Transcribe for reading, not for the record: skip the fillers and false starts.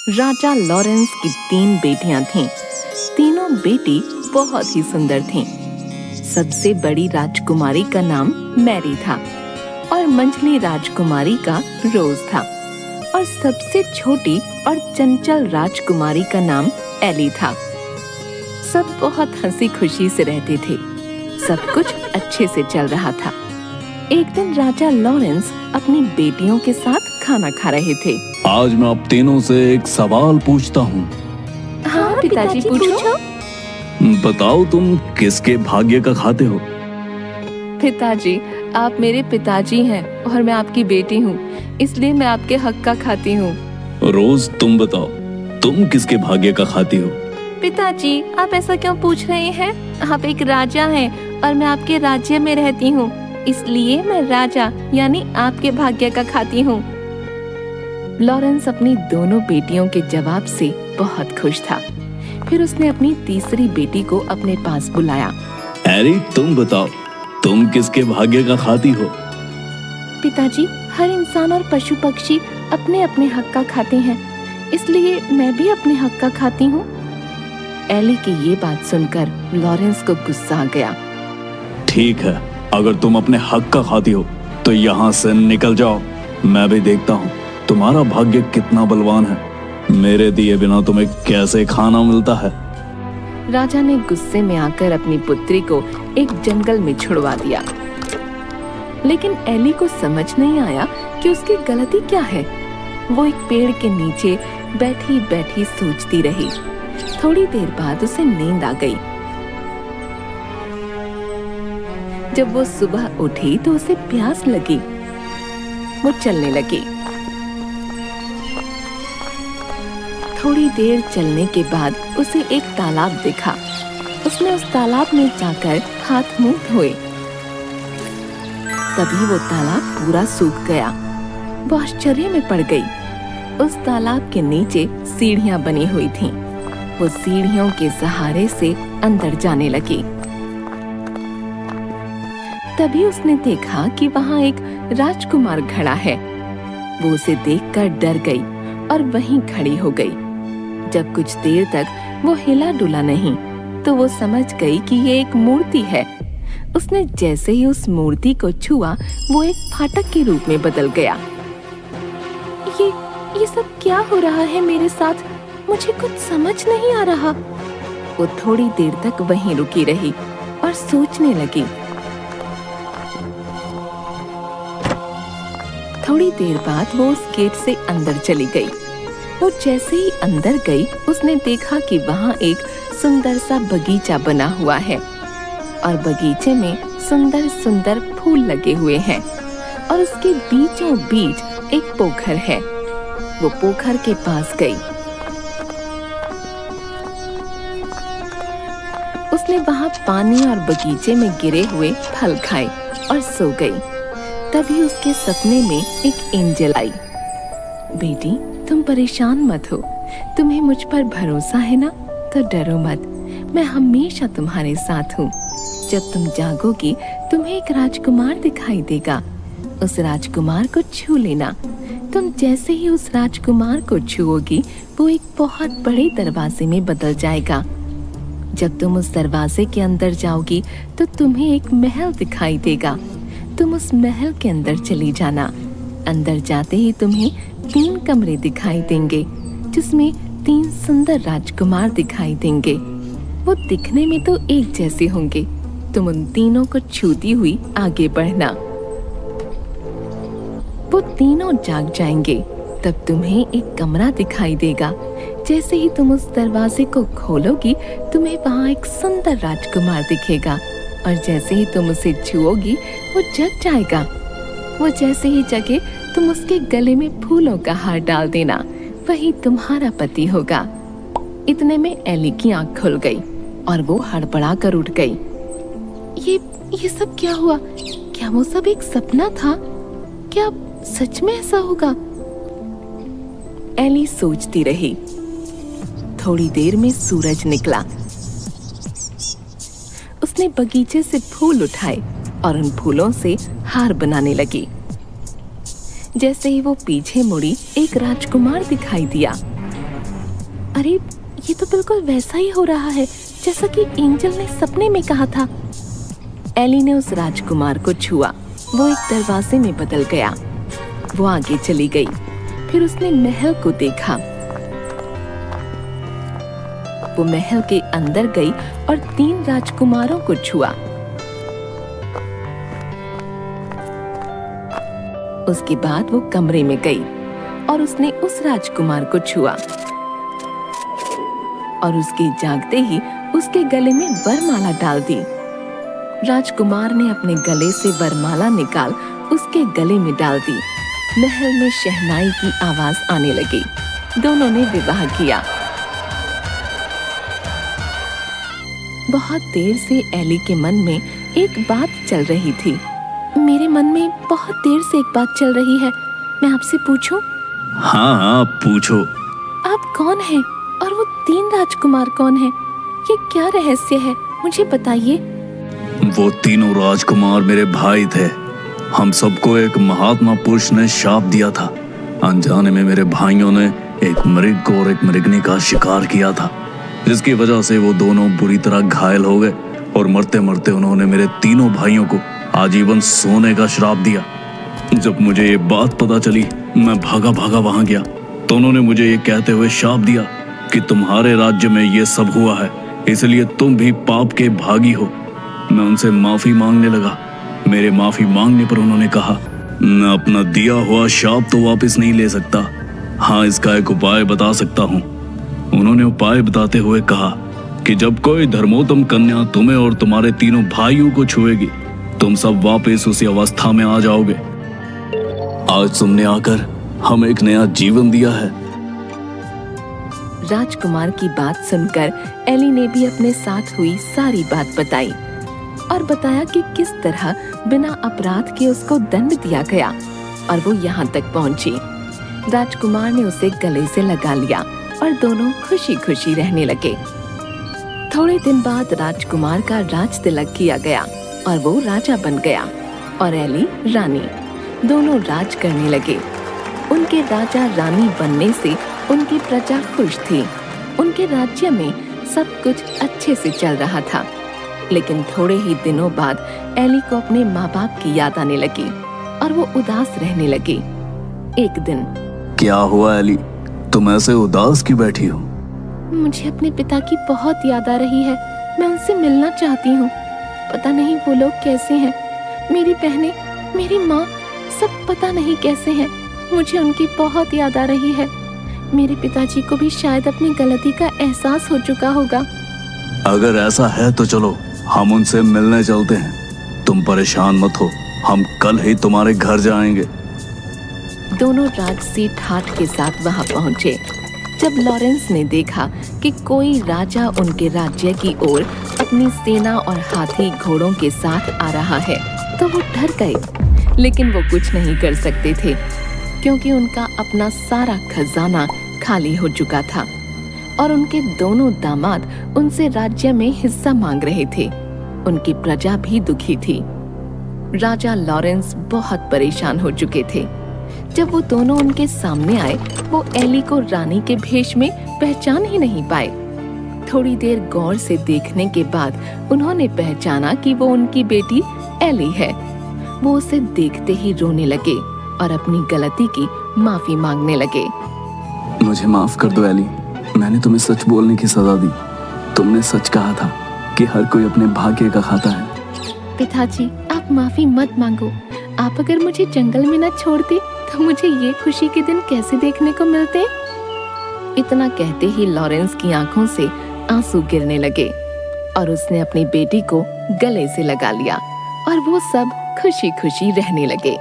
राजा Lawrence की 3 बेटियां थीं। तीनों बेटी बहुत ही सुंदर थीं। सबसे बड़ी राजकुमारी का नाम मैरी था और मंझली राजकुमारी का रोज था और सबसे छोटी और चंचल राजकुमारी का नाम एली था। सब बहुत हंसी खुशी से रहते थे। सब कुछ अच्छे से चल रहा था। एक दिन राजा लॉरेंस अपनी बेटियों के साथ खाना खा रहे थे। आज मैं आप तीनों से एक सवाल पूछता हूँ। हाँ पिताजी पूछो। बताओ तुम किसके भाग्य का खाते हो? पिताजी, आप मेरे पिताजी हैं और मैं आपकी बेटी हूँ, इसलिए मैं आपके हक का खाती हूँ। रोज तुम बताओ, तुम किसके भाग्य का खाती हो? पिताजी, आप ऐसा क्यों पूछ रहे हैं? आप एक राजा हैं और मैं आपके राज्य में रहती हूँ, इसलिए मैं राजा यानी आपके भाग्य का खाती हूँ। लॉरेंस अपनी दोनों बेटियों के जवाब से बहुत खुश था। फिर उसने अपनी तीसरी बेटी को अपने पास बुलाया। एरी, तुम बताओ, तुम किसके भाग्य का खाती हो? पिताजी, हर इंसान और पशु पक्षी अपने अपने हक का खाते हैं, इसलिए मैं भी अपने हक का खाती हूँ। एली की ये बात सुनकर लॉरेंस को गुस्सा आ गया। ठीक है, अगर तुम अपने हक का खाती हो तो यहाँ से निकल जाओ। मैं भी देखता हूँ तुम्हारा भाग्य कितना बलवान है। मेरे दिए बिना तुम्हें कैसे खाना मिलता है। राजा ने गुस्से में आकर अपनी पुत्री को एक जंगल में छुड़वा दिया। लेकिन एली को समझ नहीं आया कि उसकी गलती क्या है। वो एक पेड़ के नीचे बैठी बैठी सोचती रही। थोड़ी देर बाद उसे नींद आ गई। जब वो सुबह उठी तो उसे प्यास लगी। वो चलने लगी। थोड़ी देर चलने के बाद उसे एक तालाब दिखा। उसने उस तालाब में जाकर हाथ मुंह धोए। तभी वो तालाब पूरा सूख गया। वो आश्चर्य में पड़ गई। उस तालाब के नीचे सीढ़ियां बनी हुई थीं। वो सीढ़ियों के सहारे से अंदर जाने लगी। तभी उसने देखा कि वहां एक राजकुमार खड़ा है। वो उसे देखकर डर गई और वहीं खड़ी हो गई। जब कुछ देर तक वो हिला डुला नहीं तो वो समझ गई कि ये एक मूर्ति है। उसने जैसे ही उस मूर्ति को छुआ, वो एक फाटक के रूप में बदल गया। ये सब क्या हो रहा है मेरे साथ? मुझे कुछ समझ नहीं आ रहा। वो थोड़ी देर तक वहीं रुकी रही और सोचने लगी। थोड़ी देर बाद वो उस गेट से अंदर चली गई। वो जैसे ही अंदर गई, उसने देखा कि वहाँ एक सुंदर सा बगीचा बना हुआ है और बगीचे में सुंदर सुंदर फूल लगे हुए हैं और उसके बीचों बीच एक पोखर है। वो पोखर के पास गई। उसने वहाँ पानी और बगीचे में गिरे हुए फल खाए और सो गई। तभी उसके सपने में एक एंजल आई। बेटी, तुम परेशान मत हो। तुम्हें मुझ पर भरोसा है ना? तो डरो मत, मैं हमेशा तुम्हारे साथ हूँ। जब तुम जागोगी, तुम्हें एक राजकुमार दिखाई देगा। उस राजकुमार को छू लेना। तुम जैसे ही उस राजकुमार को छुओगी, वो एक बहुत बड़े दरवाजे में बदल जाएगा। जब तुम उस दरवाजे के अंदर जाओगी तो तुम्हें एक महल दिखाई देगा। तुम उस महल के अंदर चली जाना। अंदर जाते ही तुम्हें 3 कमरे दिखाई देंगे, जिसमें 3 सुंदर राजकुमार दिखाई देंगे। वो दिखने में तो एक जैसे होंगे। तुम उन तीनों को छूती हुई आगे बढ़ना। वो तीनों जाग जाएंगे। तब तुम्हें एक कमरा दिखाई देगा। जैसे ही तुम उस दरवाजे को खोलोगी, तुम्हें वहाँ एक सुंदर राजकुमार दिखेगा और जैसे ही तुम उसे छुओगी, वो जग जाएगा। वो जैसे ही जगे, तुम उसके गले में फूलों का हार डाल देना। वही तुम्हारा पति होगा। इतने में एली की आंख खुल गई और वो हड़बड़ा कर उठ गई। ये सब क्या हुआ? क्या वो सब एक सपना था? क्या सच में ऐसा होगा? एली सोचती रही। थोड़ी देर में सूरज निकला। उसने बगीचे से फूल उठाए और उन फूलों से हार बनाने लगी। जैसे ही वो पीछे मुड़ी, एक राजकुमार दिखाई दिया। अरे ये तो बिल्कुल वैसा ही हो रहा है जैसा कि एंजल ने सपने में कहा था। एली ने उस राजकुमार को छुआ। वो एक दरवाजे में बदल गया। वो आगे चली गई। फिर उसने महल को देखा। वो महल के अंदर गई और 3 राजकुमारों को छुआ। उसके बाद वो कमरे में गई और उसने उस राजकुमार को छुआ और उसके जागते ही उसके गले में वरमाला डाल दी। राजकुमार ने अपने गले से वरमाला निकाल उसके गले में डाल दी। महल में शहनाई की आवाज आने लगी। दोनों ने विवाह किया। बहुत देर से एली के मन में एक बात चल रही थी। मेरे मन में बहुत देर से एक बात चल रही है, मैं आपसे पूछूं? हाँ हाँ पूछो। आप कौन हैं और वो 3 राजकुमार कौन हैं? ये क्या रहस्य है, मुझे बताइए। वो तीनों राजकुमार मेरे भाई थे। हम सबको एक महात्मा पुरुष ने शाप दिया था। अनजाने में मेरे भाइयों ने एक मृग और एक मृगनी का शिकार किया था, जिसकी वजह से वो दोनों बुरी तरह घायल हो गए और मरते मरते उन्होंने मेरे तीनों भाइयों को आजीवन सोने का श्राप दिया। जब मुझे ये बात पता चली, मैं भागा भागा वहां गया तो उन्होंने मुझे ये कहते हुए शाप दिया कि तुम्हारे राज्य में ये सब हुआ है, इसलिए तुम भी पाप के भागी हो। मैं उनसे माफी मांगने लगा। मेरे माफी मांगने पर उन्होंने कहा, मैं अपना दिया हुआ शाप तो वापस नहीं ले सकता। हाँ, इसका एक उपाय बता सकता हूँ। उन्होंने उपाय बताते हुए कहा कि जब कोई धर्मोत्तम कन्या तुम्हें और तुम्हारे तीनों भाइयों को छुएगी, तुम सब वापस उसी अवस्था में आ जाओगे। आज तुमने आकर हमें एक नया जीवन दिया है। राजकुमार की बात सुनकर एली ने भी अपने साथ हुई सारी बात बताई और बताया कि किस तरह बिना अपराध के उसको दंड दिया गया और वो यहाँ तक पहुँची। राजकुमार ने उसे गले से लगा लिया और दोनों खुशी खुशी रहने लगे। थोड़े दिन बाद राजकुमार का राज तिलक किया गया और वो राजा बन गया और एली रानी। दोनों राज करने लगे। उनके राजा रानी बनने से उनकी प्रजा खुश थी। उनके राज्य में सब कुछ अच्छे से चल रहा था। लेकिन थोड़े ही दिनों बाद एली को अपने माँ बाप की याद आने लगी और वो उदास रहने लगी। एक दिन, क्या हुआ एली, तुम ऐसे उदास क्यों बैठी हो? मुझे अपने पिता की बहुत याद आ रही है। मैं उनसे मिलना चाहती हूँ। पता नहीं वो लोग कैसे हैं। मेरी बहनें, मेरी माँ, सब पता नहीं कैसे हैं। मुझे उनकी बहुत याद आ रही है। मेरे पिताजी को भी शायद अपनी गलती का एहसास हो चुका होगा। अगर ऐसा है तो चलो हम उनसे मिलने चलते हैं। तुम परेशान मत हो, हम कल ही तुम्हारे घर जाएंगे। दोनों राजसी ठाठ के साथ वहां पहुंचे। जब लॉरेंस ने देखा कि कोई राजा उनके राज्य की ओर अपनी सेना और हाथी घोड़ों के साथ आ रहा है तो वो डर गए। लेकिन वो कुछ नहीं कर सकते थे क्योंकि उनका अपना सारा खजाना खाली हो चुका था और उनके दोनों दामाद उनसे राज्य में हिस्सा मांग रहे थे। उनकी प्रजा भी दुखी थी। राजा लॉरेंस बहुत परेशान हो चुके थे। जब वो दोनों उनके सामने आए, वो एली को रानी के भेष में पहचान ही नहीं पाए। थोड़ी देर गौर से देखने के बाद उन्होंने पहचाना कि वो उनकी बेटी एली है। वो उसे देखते ही रोने लगे और अपनी गलती की माफी मांगने लगे। मुझे माफ कर दो एली, मैंने तुम्हें सच बोलने की सजा दी। तुमने सच कहा था कि हर कोई अपने भाग्य का खाता है। पिताजी, आप माफी मत मांगो। आप अगर मुझे जंगल में न छोड़ते तो मुझे ये खुशी के दिन कैसे देखने को मिलते। इतना कहते ही लॉरेंस की आंखों से आंसू गिरने लगे और उसने अपनी बेटी को गले से लगा लिया और वो सब खुशी खुशी रहने लगे।